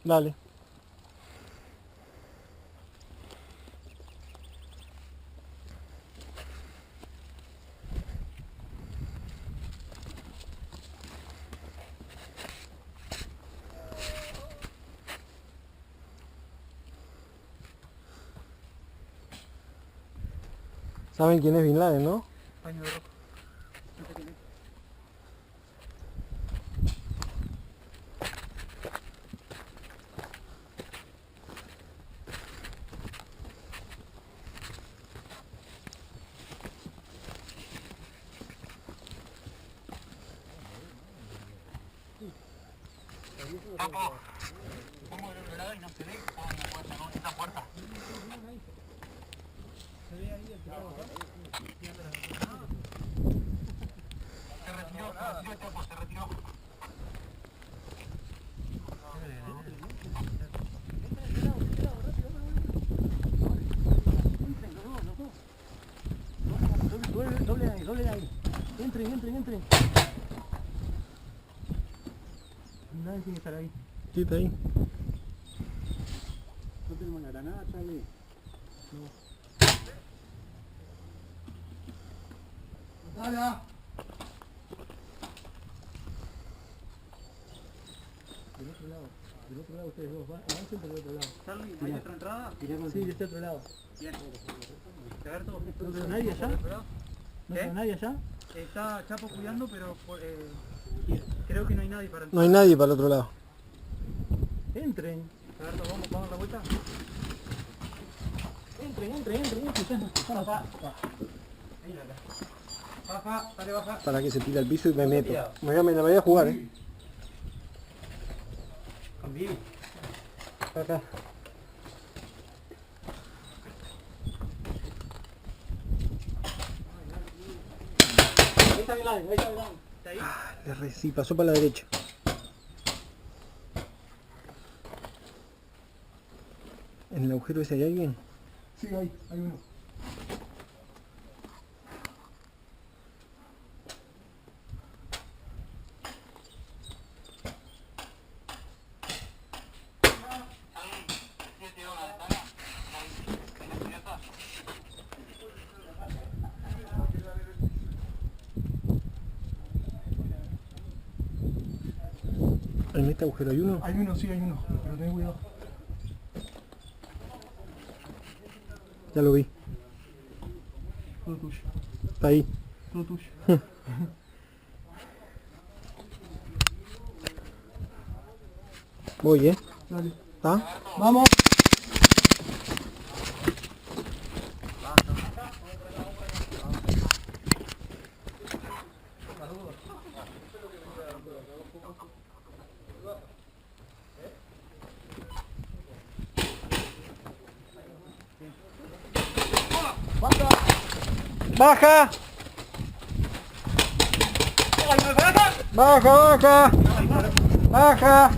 Dale. ¿Saben quién es Bin Laden, no? Paño de rojo. No sé quién es. Papo, pongo del otro lado y no se ve, pongo una puerta, ¿no? Esta puerta. Se ve ahí el pelado acá. Se retiró, Chapo, se retiró. Doble ahí. Entren. Nadie tiene que estar ahí. Sí, está ahí. No tenemos la granada, Charlie. No. ¡Dale! Del otro lado ustedes dos, avancen por el otro lado. Charlie, ¿hay otra entrada? Sí, de este otro lado. Bien. ¿No queda nadie allá? ¿No queda nadie allá? Está Chapo cuidando, pero creo que no hay nadie para entrar. No hay nadie para el otro lado. Entren. Alberto, vamos a dar la vuelta. Entren. Están acá. Baja, dale, baja. Para que se tire al piso y me meto. Me voy a jugar, Cambié. Acá. Ahí está Bin Laden. ¿Está ahí? Sí, pasó para la derecha. ¿En el agujero ese hay alguien? Sí, hay uno. ¿En este agujero hay uno? Hay uno, pero ten cuidado. Ya lo vi. Todo tuyo. Está ahí. Todo tuyo. Voy, Dale. ¿Está? ¡Vamos! ¡Baja! ¡Baja! ¡Baja!